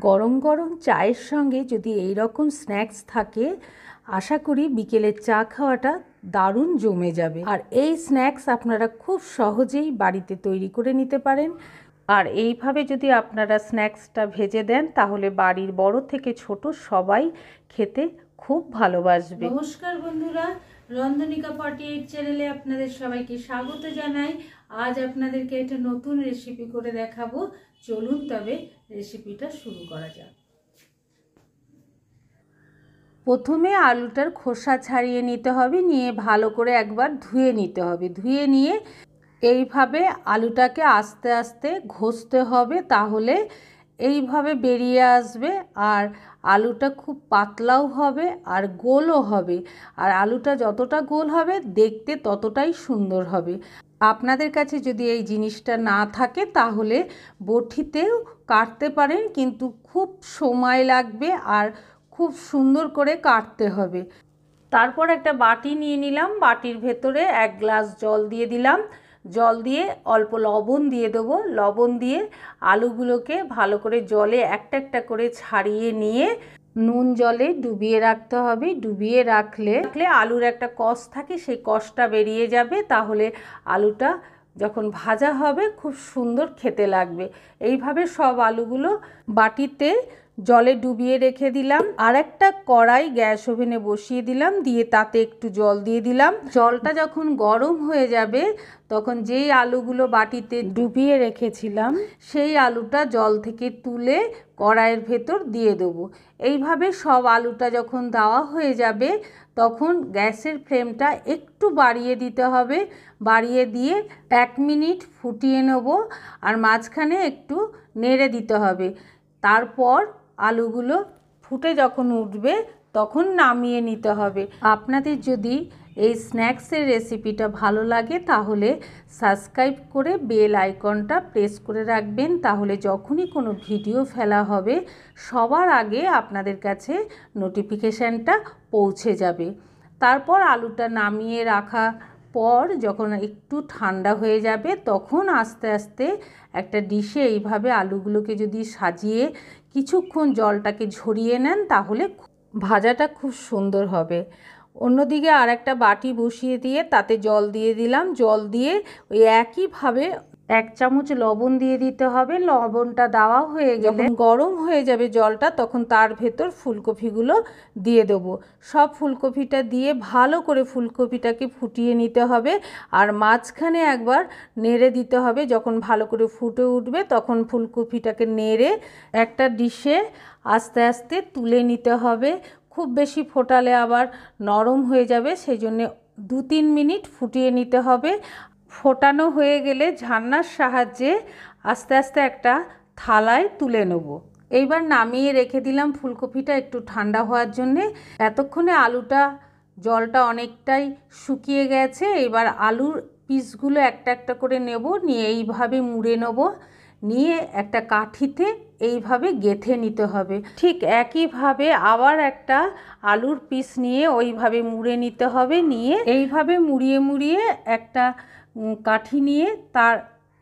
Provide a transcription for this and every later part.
গরম গরম চায়ের সঙ্গে যদি এই রকম স্ন্যাক্স থাকে, আশা করি বিকেলের চা খাওয়াটা দারুণ জমে যাবে। আর এই স্ন্যাক্স আপনারা খুব সহজেই বাড়িতে তৈরি করে নিতে পারেন। আর এইভাবে যদি আপনারা স্ন্যাক্সটা ভেজে দেন তাহলে বাড়ির বড় থেকে ছোট সবাই খেতে খুব ভালোবাসবে। নমস্কার বন্ধুরা, রন্ধনিকা 48 চ্যানেলে আপনাদের সবাইকে স্বাগত জানাই। আজ আপনাদেরকে একটা নতুন রেসিপি করে দেখাবো। চলুন তবে রেসিপিটা শুরু করা যাক। প্রথমে আলুটার খোসা ছাড়িয়ে নিতে হবে, নিয়ে ভালো করে একবার ধুয়ে নিতে হবে। ধুয়ে নিয়ে এইভাবে আলুটাকে আস্তে আস্তে ঘষতে হবে, তাহলে এইভাবে বেরিয়ে আসবে। আর আলুটা খুব পাতলাও হবে আর গোলও হবে। আর আলুটা যতটা গোল হবে দেখতে ততটাই সুন্দর হবে। আপনাদের কাছে যদি এই জিনিসটা না থাকে তাহলে বটিতেও কাটতে পারেন, কিন্তু খুব সময় লাগবে আর খুব সুন্দর করে কাটতে হবে। তারপর একটা বাটি নিয়ে নিলাম, বাটির ভেতরে 1 গ্লাস জল দিয়ে দিলাম। জল দিয়ে অল্প লবণ দিয়ে দেবো। লবণ দিয়ে আলুগুলোকে ভালো করে জলে একটা একটা করে ছাড়িয়ে নিয়ে নুন জলে ডুবিয়ে রাখতে হবে। ডুবিয়ে রাখলে আলুর একটা কষ থাকে, সেই কষটা বেরিয়ে যাবে। তাহলে আলুটা যখন ভাজা হবে খুব সুন্দর খেতে লাগবে। এইভাবে সব আলুগুলো বাটিতে জলে ডুবিয়ে রেখে দিলাম। আর একটা কড়াই গ্যাস ওভেনে বসিয়ে দিলাম, দিয়ে তাতে একটু জল দিয়ে দিলাম। জলটা যখন গরম হয়ে যাবে তখন যেই আলুগুলো বাটিতে ডুবিয়ে রেখেছিলাম সেই আলুটা জল থেকে তুলে কড়াইয়ের ভেতর দিয়ে দেবো। এইভাবে সব আলুটা যখন দেওয়া হয়ে যাবে তখন গ্যাসের ফ্লেমটা একটু বাড়িয়ে দিতে হবে। বাড়িয়ে দিয়ে 1 মিনিট ফুটিয়ে নেব, আর মাঝখানে একটু নেড়ে দিতে হবে। তারপর আলুগুলো ফুটে যখন উঠবে তখন নামিয়ে নিতে হবে। আপনাদের যদি এই স্ন্যাক্সের রেসিপিটা ভালো লাগে তাহলে সাবস্ক্রাইব করে বেল আইকনটা প্রেস করে রাখবেন, তাহলে যখনই কোনো ভিডিও ফেলা হবে সবার আগে আপনাদের কাছে নোটিফিকেশানটা পৌঁছে যাবে। তারপর আলুটা নামিয়ে রাখা পর যখন একটু ঠান্ডা হয়ে যাবে তখন আস্তে আস্তে একটা ডিশে এইভাবে আলুগুলোকে যদি সাজিয়ে কিছুক্ষণ জলটাকে ঝরিয়ে নেন তাহলে ভাজাটা খুব সুন্দর হবে। অন্যদিকে আর একটা বাটি বসিয়ে দিয়ে তাতে জল দিয়ে দিলাম। জল দিয়ে ওই একইভাবে 1 চামচ লবণ দিয়ে দিতে হবে। লবণটা দেওয়া হয়ে গেলে গরম হয়ে যাবে জলটা, তখন তার ভেতর ফুলকপিগুলো দিয়ে দেবো। সব ফুলকপিটা দিয়ে ভালো করে ফুলকপিটাকে ফুটিয়ে নিতে হবে। আর মাঝখানে একবার নেড়ে দিতে হবে। যখন ভালো করে ফুটে উঠবে তখন ফুলকপিটাকে নেড়ে একটা ডিশে আস্তে আস্তে তুলে নিতে হবে। খুব বেশি ফোটালে আবার নরম হয়ে যাবে, সেই জন্যে 2-3 মিনিট ফুটিয়ে নিতে হবে। ফোটানো হয়ে গেলে ঝান্নার সাহায্যে আস্তে আস্তে একটা থালায় তুলে নেব। এইবার নামিয়ে রেখে দিলাম ফুলকপিটা একটু ঠান্ডা হওয়ার জন্যে। এতক্ষণে আলুটা জলটা অনেকটাই শুকিয়ে গেছে। এবার আলুর পিসগুলো একটা একটা করে নেব, নিয়ে এইভাবে মুড়ে নেব। নিয়ে একটা কাঠিতে এইভাবে গেঁথে নিতে হবে। ঠিক একইভাবে আবার একটা আলুর পিস নিয়ে ওইভাবে মুড়ে নিতে হবে। নিয়ে এইভাবে মুড়িয়ে মুড়িয়ে একটা কাঠি নিয়ে তার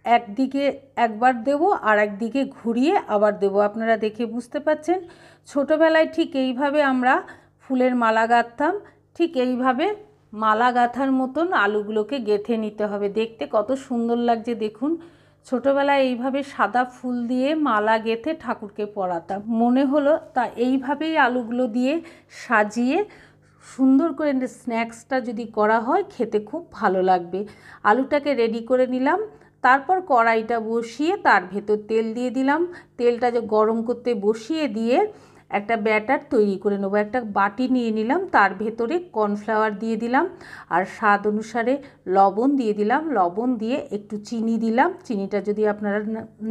একদিকে একবার দেব আর একদিকে ঘুরিয়ে আবার দেব। আপনারা দেখে বুঝতে পাচ্ছেন। ছোটোবেলায় ঠিক এইভাবে আমরা ফুলের মালা গাঁথতাম। ঠিক এইভাবে মালা গাঁথার মতন আলুগুলোকে গেঁথে নিতে হবে। দেখতে কত সুন্দর লাগছে দেখুন। ছোটোবেলায় এইভাবে সাদা ফুল দিয়ে মালা গেঁথে ঠাকুরকে পরাতাম। মনে হলো তা এইভাবেই আলুগুলো দিয়ে সাজিয়ে সুন্দর করে স্ন্যাক্সটা যদি করা হয় খেতে খুব ভালো লাগবে। আলুটাকে রেডি করে নিলাম। তারপর কড়াইটা বসিয়ে তার ভেতর তেল দিয়ে দিলাম। তেলটা যে গরম করতে বসিয়ে দিয়ে একটা ব্যাটার তৈরি করে নেবো। একটা বাটি নিয়ে নিলাম, তার ভেতরে কর্নফ্লাওয়ার দিয়ে দিলাম আর স্বাদ অনুসারে লবণ দিয়ে দিলাম। লবণ দিয়ে একটু চিনি দিলাম। চিনিটা যদি আপনারা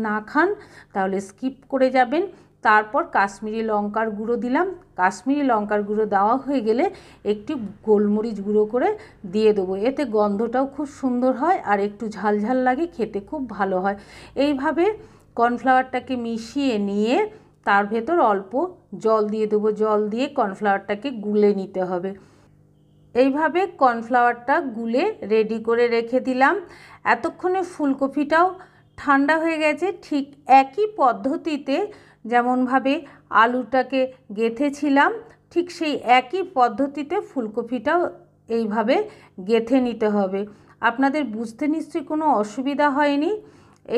না খান তাহলে স্কিপ করে যাবেন। তারপর কাশ্মীরি লঙ্কার গুঁড়ো দিলাম। কাশ্মীরি লঙ্কার গুঁড়ো দেওয়া হয়ে গেলে একটু গোলমরিচ গুঁড়ো করে দিয়ে দেবো। এতে গন্ধটাও খুব সুন্দর হয় আর একটু ঝাল ঝাল লাগে, খেতে খুব ভালো হয়। এইভাবে কর্নফ্লাওয়ারটাকে মিশিয়ে নিয়ে তার ভেতর অল্প জল দিয়ে দেবো। জল দিয়ে কর্নফ্লাওয়ারটাকে গুলে নিতে হবে। এইভাবে কর্নফ্লাওয়ারটা গুলে রেডি করে রেখে দিলাম। এতক্ষণে ফুলকপিটাও ঠান্ডা হয়ে গেছে। ঠিক একই পদ্ধতিতে যেমনভাবে আলুটাকে গেঁথেছিলাম ঠিক সেই একই পদ্ধতিতে ফুলকপিটাও এইভাবে গেঁথে নিতে হবে। আপনাদের বুঝতে নিশ্চয়ই কোনো অসুবিধা হয়নি।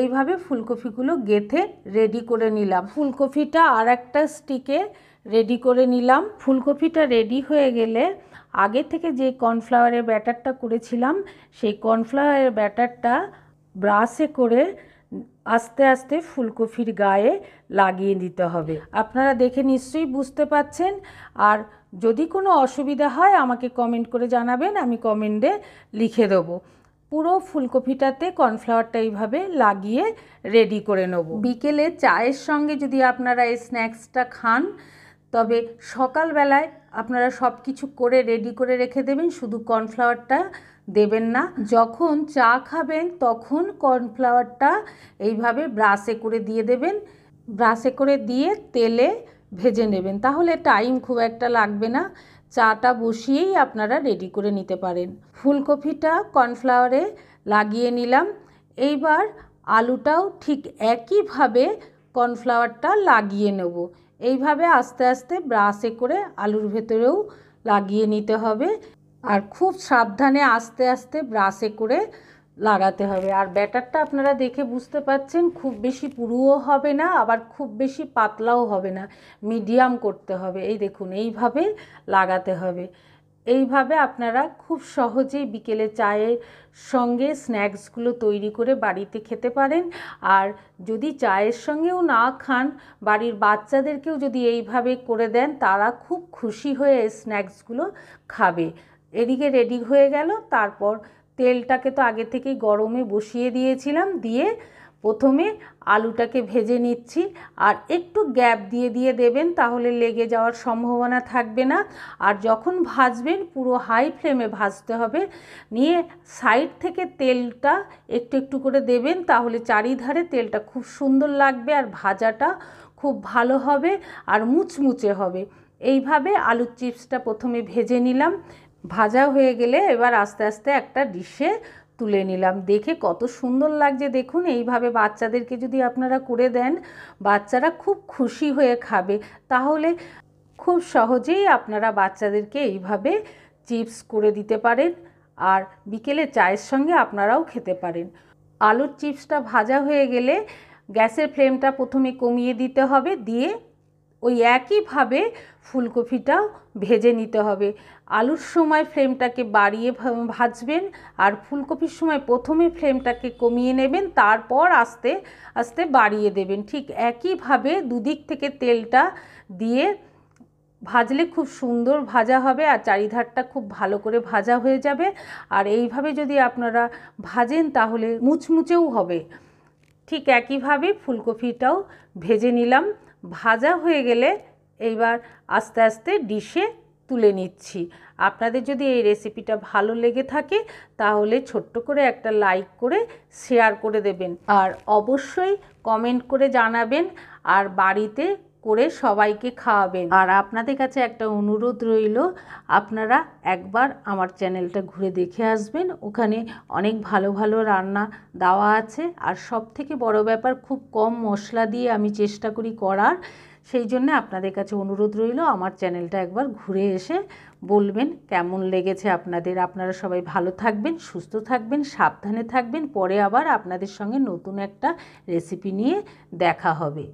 এইভাবে ফুলকপিগুলো গেঁথে রেডি করে নিলাম। ফুলকপিটা আর একটা স্টিকে রেডি করে নিলাম। ফুলকপিটা রেডি হয়ে গেলে আগে থেকে যে কর্নফ্লাওয়ারের ব্যাটারটা করেছিলাম সেই কর্নফ্লাওয়ারের ব্যাটারটা ব্রাশে করে আস্তে আস্তে ফুলকপির গায়ে লাগিয়ে দিতে হবে। আপনারা দেখে নিশ্চয়ই বুঝতে পাচ্ছেন। আর যদি কোনো অসুবিধা হয় আমাকে কমেন্ট করে জানাবেন, আমি কমেন্টে লিখে দেবো। পুরো ফুলকপিটাতে কর্নফ্লাওয়ারটা এইভাবে লাগিয়ে রেডি করে নেব। বিকেলে চায়ের সঙ্গে যদি আপনারা এই স্ন্যাক্সটা খান, তবে সকালবেলায় আপনারা সব কিছু করে রেডি করে রেখে দেবেন, শুধু কর্নফ্লাওয়ারটা দেবেন না। যখন চা খাবেন তখন কর্নফ্লাওয়ারটা এইভাবে ব্রাশে করে দিয়ে দেবেন। ব্রাশে করে দিয়ে তেলে ভেজে নেবেন, তাহলে টাইম খুব একটা লাগবে না। চাটা বসিয়েই আপনারা রেডি করে নিতে পারেন। ফুলকপিটা কর্নফ্লাওয়ারে লাগিয়ে নিলাম। এইবার আলুটাও ঠিক একইভাবে কর্নফ্লাওয়ারটা লাগিয়ে নেব। এইভাবে আস্তে আস্তে ব্রাশে করে আলুর ভেতরেও লাগিয়ে নিতে হবে। আর খুব সাবধানে আস্তে আস্তে ব্রাশে করে লাগাতে হবে। আর ব্যাটারটা আপনারা দেখে বুঝতে পাচ্ছেন, খুব বেশি পুরুও হবে না, আবার খুব বেশি পাতলাও হবে না, মিডিয়াম করতে হবে। এই দেখুন, এইভাবে লাগাতে হবে। এইভাবে আপনারা খুব সহজেই বিকেলে চায়ের সঙ্গে স্ন্যাক্সগুলো তৈরি করে বাড়িতে খেতে পারেন। আর যদি চায়ের সঙ্গেও না খান, বাড়ির বাচ্চাদেরকেও যদি এইভাবে করে দেন, তারা খুব খুশি হয়ে স্ন্যাক্সগুলো খাবে। এদিকে রেডি হয়ে গেল। তারপর তেলটাকে তো আগে থেকেই গরমে বসিয়ে দিয়েছিলাম, দিয়ে প্রথমে আলুটাকে ভেজে নিচ্ছি। আর একটু গ্যাপ দিয়ে দিয়ে দেবেন, তাহলে লেগে যাওয়ার সম্ভাবনা থাকবে না। আর যখন ভাজবেন পুরো হাই ফ্লেমে ভাজতে হবে। নিয়ে সাইড থেকে তেলটা একটু একটু করে দেবেন, তাহলে চারিধারে তেলটা খুব সুন্দর লাগবে আর ভাজাটা খুব ভালো হবে আর মুচমুচে হবে। এইভাবে আলুর চিপসটা প্রথমে ভেজে নিলাম। ভাজা হয়ে গেলে এবার আস্তে আস্তে একটা ডিশে তুলে নিলাম। দেখে কত সুন্দর লাগছে দেখুন। এইভাবে বাচ্চাদেরকে যদি আপনারা করে দেন, বাচ্চারা খুব খুশি হয়ে খাবে। তাহলে খুব সহজেই আপনারা বাচ্চাদেরকে এইভাবে চিপস করে দিতে পারেন, আর বিকেলে চায়ের সঙ্গে আপনারাও খেতে পারেন। আলুর চিপসটা ভাজা হয়ে গেলে গ্যাসের ফ্লেমটা প্রথমে কমিয়ে দিতে হবে, দিয়ে ওই একইভাবে ফুলকপিটাও ভেজে নিতে হবে। আলুর সময় ফ্লেমটাকে বাড়িয়ে ভাজবেন, আর ফুলকপির সময় প্রথমে ফ্লেমটাকে কমিয়ে নেবেন, তারপর আস্তে আস্তে বাড়িয়ে দেবেন। ঠিক একইভাবে দুদিক থেকে তেলটা দিয়ে ভাজলে খুব সুন্দর ভাজা হবে, আর চারিধারটা খুব ভালো করে ভাজা হয়ে যাবে। আর এইভাবে যদি আপনারা ভাজেন তাহলে মুচমুচেও হবে। ঠিক একইভাবে ফুলকপিটাও ভেজে নিলাম। ভাজা হয়ে গেলে এইবার আস্তে আস্তে ডিশে তুলে নিচ্ছি। আপনাদের যদি এই রেসিপিটা ভালো লেগে থাকে তাহলে ছোট্ট করে একটা লাইক করে শেয়ার করে দেবেন, আর অবশ্যই কমেন্ট করে জানাবেন, আর বাড়িতে করে সবাইকে খাওয়াবেন। আর আপনাদের কাছে একটা অনুরোধ রইল, আপনারা একবার আমার চ্যানেলটা ঘুরে দেখে আসবেন। ওখানে অনেক ভালো ভালো রান্না দেওয়া আছে, আর সব থেকে বড় ব্যাপার, খুব কম মশলা দিয়ে আমি চেষ্টা করি করার। সেই জন্য আপনাদের কাছে অনুরোধ রইল, আমার চ্যানেলটা একবার ঘুরে এসে বলবেন কেমন লেগেছে আপনাদের। আপনারা সবাই ভালো থাকবেন, সুস্থ থাকবেন, সাবধানে থাকবেন। পরে আবার আপনাদের সঙ্গে নতুন একটা রেসিপি নিয়ে দেখা হবে।